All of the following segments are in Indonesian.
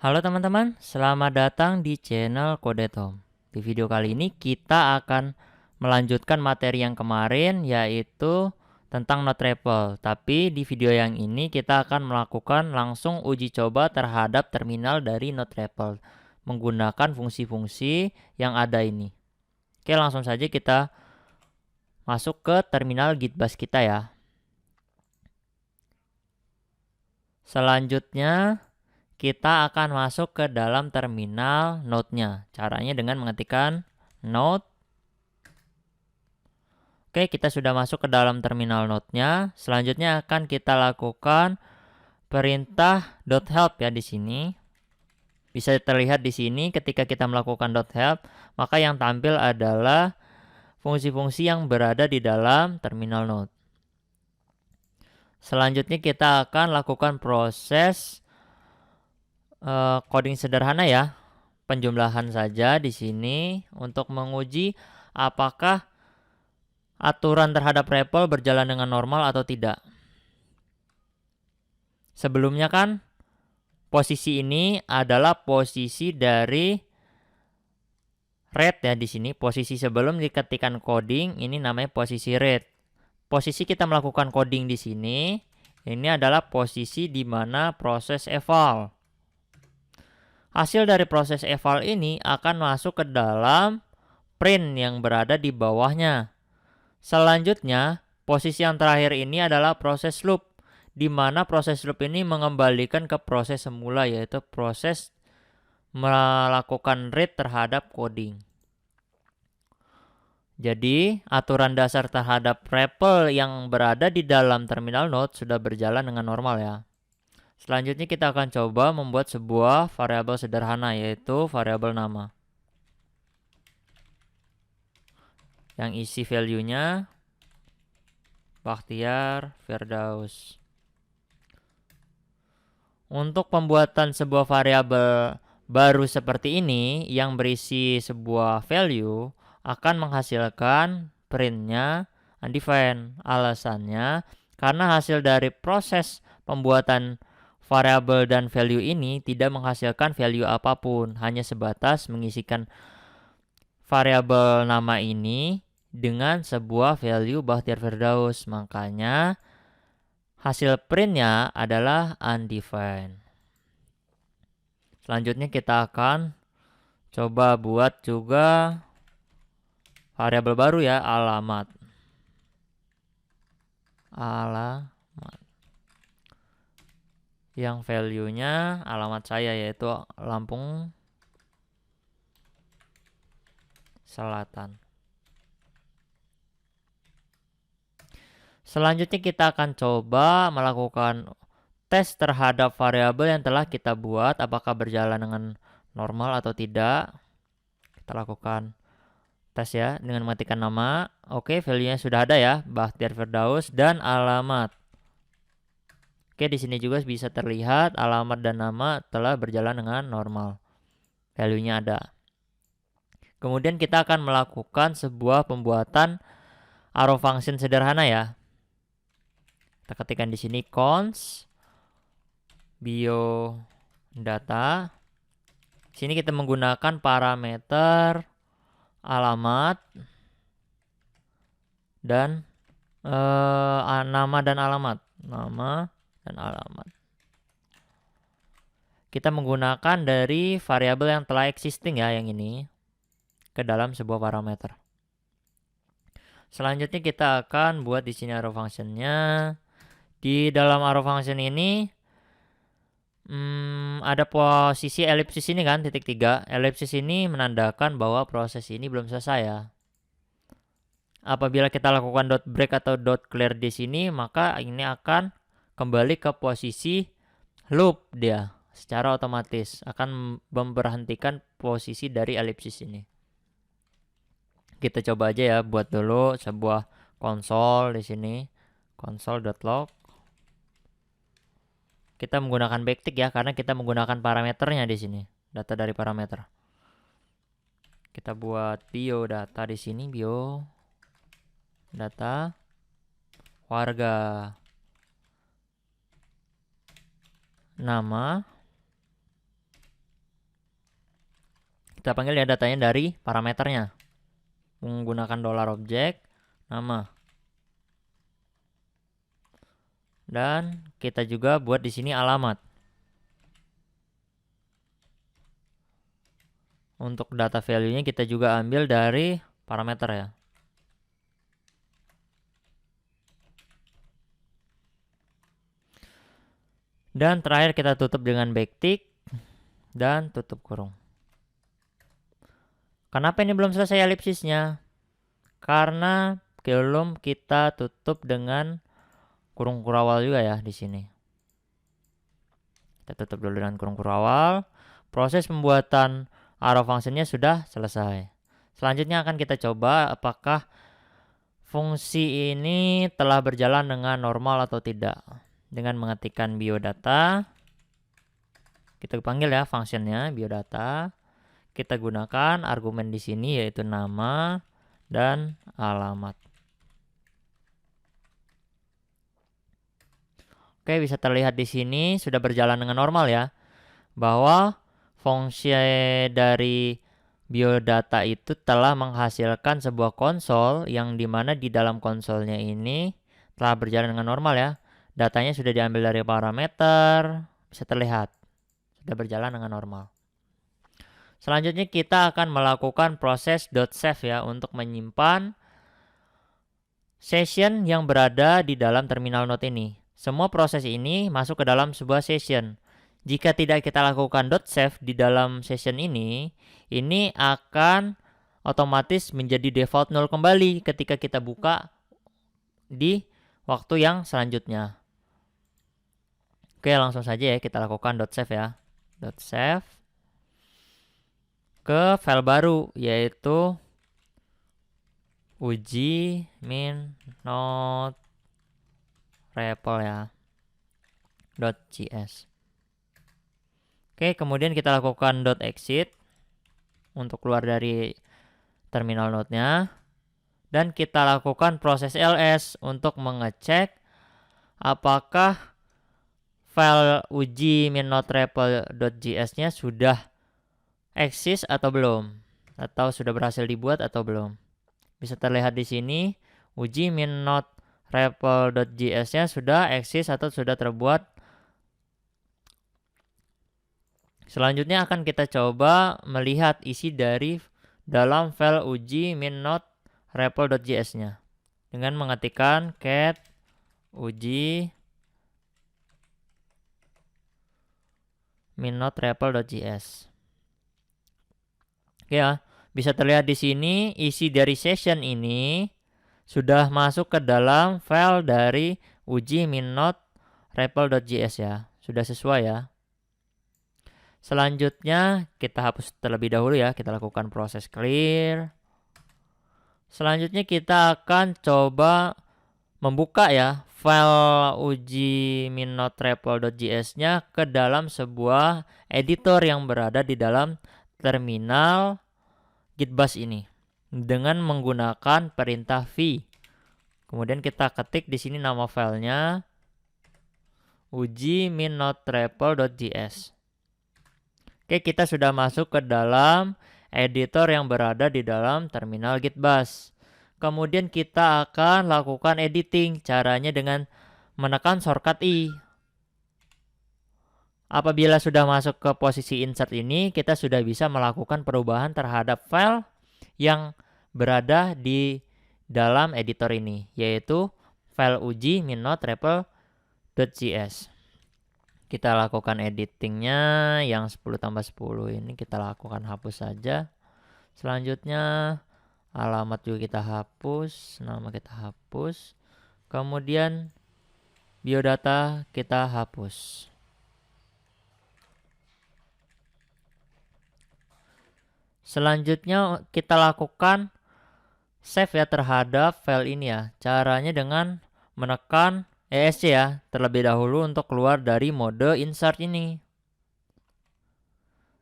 Halo teman-teman, selamat datang di channel Kode Tom. Di video kali ini kita akan melanjutkan materi yang kemarin, yaitu tentang not REPL. Tapi di video yang ini kita akan melakukan langsung uji coba terhadap terminal dari not REPL menggunakan fungsi-fungsi yang ada ini. Oke, langsung saja kita masuk ke terminal Gitbus kita ya. Selanjutnya kita akan masuk ke dalam terminal Node-nya. Caranya dengan mengetikkan Node. Oke, kita sudah masuk ke dalam terminal Node-nya. Selanjutnya akan kita lakukan perintah .help ya di sini. Bisa terlihat di sini ketika kita melakukan .help, maka yang tampil adalah fungsi-fungsi yang berada di dalam terminal Node. Selanjutnya kita akan lakukan proses coding sederhana ya, penjumlahan saja di sini untuk menguji apakah aturan terhadap REPL berjalan dengan normal atau tidak. Sebelumnya kan posisi ini adalah posisi dari read ya di sini. Posisi sebelum diketikkan coding ini namanya posisi read. Posisi kita melakukan coding di sini ini adalah posisi di mana proses eval. Hasil dari proses eval ini akan masuk ke dalam print yang berada di bawahnya. Selanjutnya, posisi yang terakhir ini adalah proses loop, di mana proses loop ini mengembalikan ke proses semula, yaitu proses melakukan read terhadap coding. Jadi, aturan dasar terhadap REPL yang berada di dalam terminal Node sudah berjalan dengan normal ya. Selanjutnya kita akan coba membuat sebuah variabel sederhana, yaitu variabel nama. Yang isi value-nya Bakhtiar Firdaus. Untuk pembuatan sebuah variabel baru seperti ini yang berisi sebuah value akan menghasilkan printnya undefined. Alasannya karena hasil dari proses pembuatan variabel dan value ini tidak menghasilkan value apapun, hanya sebatas mengisikan variabel nama ini dengan sebuah value Bakhtiar Firdaus. Makanya hasil printnya adalah undefined. Selanjutnya kita akan coba buat juga variabel baru ya, alamat. Yang value-nya alamat saya, yaitu Lampung Selatan. Selanjutnya kita akan coba melakukan tes terhadap variabel yang telah kita buat, apakah berjalan dengan normal atau tidak. Kita lakukan tes ya dengan mengetikkan nama. Oke, value-nya sudah ada ya, Bakhtiar Firdaus dan alamat. Oke, di sini juga bisa terlihat alamat dan nama telah berjalan dengan normal. Value-nya ada. Kemudian kita akan melakukan sebuah pembuatan arrow function sederhana ya. Kita ketikkan di sini const biodata. Di sini kita menggunakan parameter alamat dan nama dan alamat. Kita menggunakan dari variabel yang telah existing ya, yang ini ke dalam sebuah parameter. Selanjutnya kita akan buat di sini arrow function-nya. Di dalam arrow function ini ada posisi elipsis ini kan, titik 3. Elipsis ini menandakan bahwa proses ini belum selesai ya. Apabila kita lakukan dot break atau dot clear di sini, maka ini akan kembali ke posisi loop dia. Secara otomatis akan memberhentikan posisi dari elipsis ini. Kita coba aja ya, buat dulu sebuah konsol di sini. Console.log. Kita menggunakan backtick ya, karena kita menggunakan parameternya di sini, data dari parameter. Kita buat biodata di sini, biodata warga, nama, Kita panggil ya datanya dari parameternya. Menggunakan $object nama. Dan kita juga buat di sini alamat. Untuk data value-nya kita juga ambil dari parameter ya. Dan terakhir kita tutup dengan backtick dan tutup kurung. Kenapa ini belum selesai elipsisnya? Karena belum kita tutup dengan kurung kurawal juga ya di sini. Kita tutup dulu dengan kurung kurawal. Proses pembuatan arrow function-nya sudah selesai. Selanjutnya akan kita coba apakah fungsi ini telah berjalan dengan normal atau tidak. Dengan mengetikkan biodata. Kita panggil ya function-nya biodata. Kita gunakan argumen di sini yaitu nama dan alamat. Oke, bisa terlihat di sini sudah berjalan dengan normal ya. Bahwa fungsi dari biodata itu telah menghasilkan sebuah konsol yang dimana di dalam konsolnya ini telah berjalan dengan normal ya. Datanya sudah diambil dari parameter, bisa terlihat sudah berjalan dengan normal. Selanjutnya kita akan melakukan proses .save ya untuk menyimpan session yang berada di dalam terminal node ini. Semua proses ini masuk ke dalam sebuah session. Jika tidak kita lakukan .save di dalam session ini akan otomatis menjadi default 0 kembali ketika kita buka di waktu yang selanjutnya. Oke, langsung saja ya kita lakukan .save ya. .save ke file baru yaitu uji min node REPL ya .js. Oke, kemudian kita lakukan .exit untuk keluar dari terminal node-nya dan kita lakukan proses ls untuk mengecek apakah file uji min node REPL.js-nya sudah eksis atau belum, atau sudah berhasil dibuat atau belum. Bisa terlihat di sini uji min node REPL.js-nya sudah eksis atau sudah terbuat. Selanjutnya akan kita coba melihat isi dari dalam file uji min node REPL.js-nya dengan mengetikkan cat uji min node REPL.js. Oke ya, bisa terlihat di sini isi dari session ini sudah masuk ke dalam file dari uji min node REPL.js ya. Sudah sesuai ya. Selanjutnya kita hapus terlebih dahulu ya. Kita lakukan proses clear. Selanjutnya kita akan coba membuka ya file uji min node REPL.js-nya ke dalam sebuah editor yang berada di dalam terminal Gitbus ini dengan menggunakan perintah v. Kemudian kita ketik di sini nama filenya uji min node REPL.js. Oke, kita sudah masuk ke dalam editor yang berada di dalam terminal Gitbus. Kemudian kita akan lakukan editing, caranya dengan menekan shortcut I. Apabila sudah masuk ke posisi insert ini, kita sudah bisa melakukan perubahan terhadap file yang berada di dalam editor ini, yaitu file uji min node REPL.js. Kita lakukan editingnya yang 10+10 ini kita lakukan hapus saja. Selanjutnya alamat juga kita hapus, nama kita hapus, kemudian biodata kita hapus. Selanjutnya kita lakukan save ya terhadap file ini ya. Caranya dengan menekan ESC ya terlebih dahulu untuk keluar dari mode insert ini.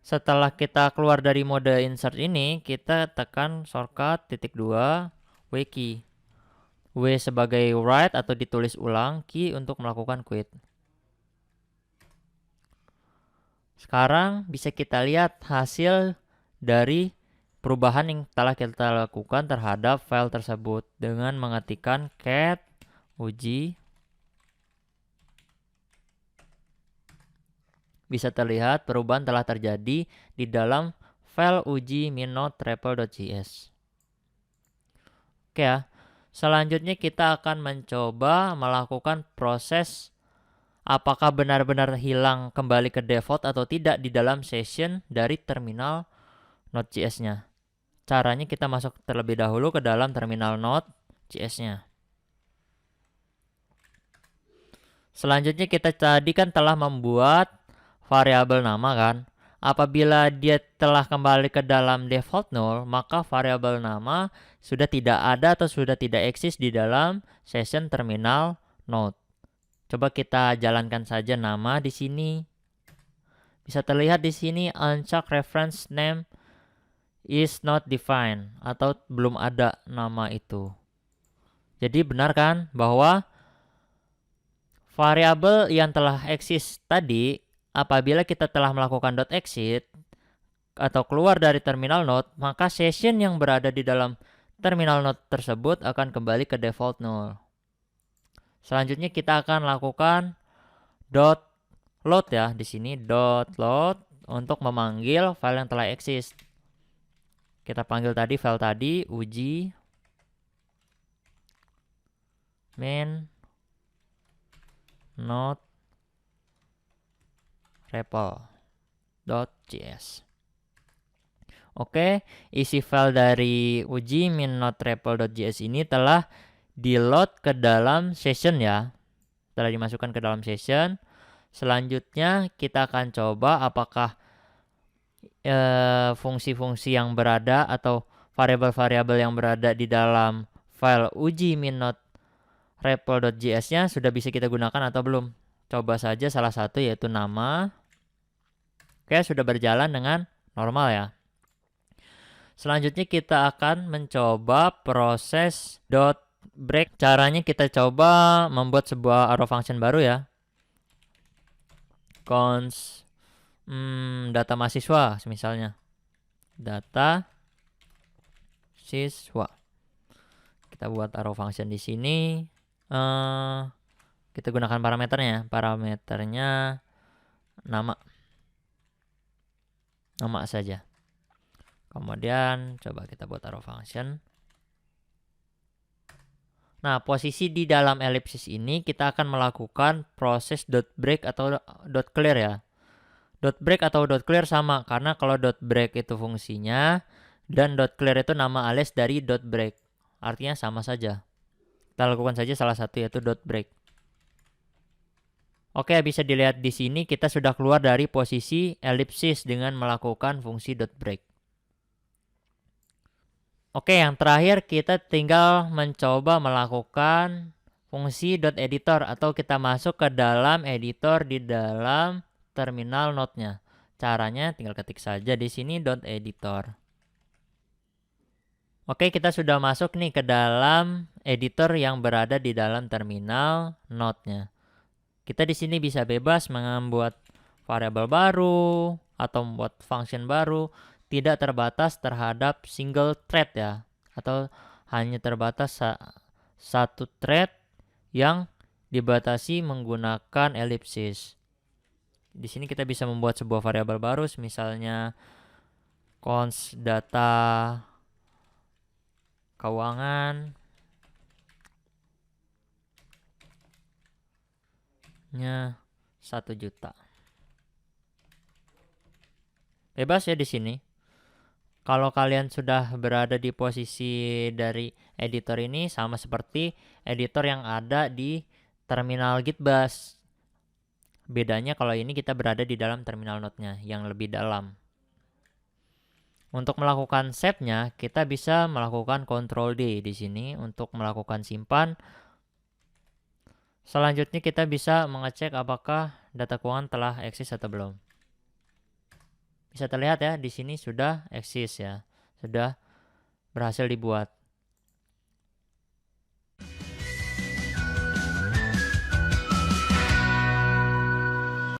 Setelah kita keluar dari mode insert ini, kita tekan shortcut +2 W key. W sebagai write atau ditulis ulang, key untuk melakukan quit. Sekarang bisa kita lihat hasil dari perubahan yang telah kita lakukan terhadap file tersebut dengan mengetikkan cat uji. Bisa terlihat perubahan telah terjadi di dalam file uji min.REPL.js. Oke ya, selanjutnya kita akan mencoba melakukan proses apakah benar-benar hilang kembali ke default atau tidak di dalam session dari terminal Node.js-nya. Caranya kita masuk terlebih dahulu ke dalam terminal Node.js-nya. Selanjutnya kita tadi kan telah membuat variabel nama kan. Apabila dia telah kembali ke dalam default null, maka variabel nama sudah tidak ada atau sudah tidak eksis di dalam session terminal Node. Coba kita jalankan saja nama di sini. Bisa terlihat di sini uncheck reference name is not defined atau belum ada nama itu. Jadi benar kan bahwa variabel yang telah eksis tadi apabila kita telah melakukan .exit atau keluar dari terminal Node, maka session yang berada di dalam terminal Node tersebut akan kembali ke default null. Selanjutnya kita akan lakukan .load ya, di sini .load untuk memanggil file yang telah eksis. Kita panggil tadi file tadi uji min node REPL.js. Oke, isi file dari uji min.REPL.js ini telah di-load ke dalam session ya. Telah dimasukkan ke dalam session. Selanjutnya kita akan coba apakah fungsi-fungsi yang berada atau variabel-variabel yang berada di dalam file uji min.REPL.js-nya sudah bisa kita gunakan atau belum. Coba saja salah satu yaitu nama. Oke, sudah berjalan dengan normal ya. Selanjutnya kita akan mencoba proses .break. Caranya kita coba membuat sebuah arrow function baru ya. Const data mahasiswa misalnya. Data siswa. Kita buat arrow function di sini. Kita gunakan parameternya. Parameternya nama saja. Kemudian coba kita buat arrow function. Nah, posisi di dalam ellipsis ini kita akan melakukan proses .break atau .clear ya. .break atau .clear sama karena kalau .break itu fungsinya dan .clear itu nama alias dari .break. Artinya sama saja. Kita lakukan saja salah satu yaitu .break. Oke, bisa dilihat di sini kita sudah keluar dari posisi ellipsis dengan melakukan fungsi .break. Oke, yang terakhir kita tinggal mencoba melakukan fungsi .editor atau kita masuk ke dalam editor di dalam terminal Node-nya. Caranya tinggal ketik saja di sini .editor. Oke, kita sudah masuk nih ke dalam editor yang berada di dalam terminal Node-nya. Kita di sini bisa bebas membuat variabel baru atau membuat function baru, tidak terbatas terhadap single thread ya, atau hanya terbatas satu thread yang dibatasi menggunakan ellipsis. Di sini kita bisa membuat sebuah variabel baru, misalnya const data keuangan nya 1 juta. Bebas ya di sini. Kalau kalian sudah berada di posisi dari editor ini sama seperti editor yang ada di terminal Gitbus. Bedanya kalau ini kita berada di dalam terminal Node-nya yang lebih dalam. Untuk melakukan save-nya, kita bisa melakukan Ctrl D di sini untuk melakukan simpan. Selanjutnya kita bisa mengecek apakah data keuangan telah eksis atau belum. Bisa terlihat ya di sini sudah eksis ya, sudah berhasil dibuat.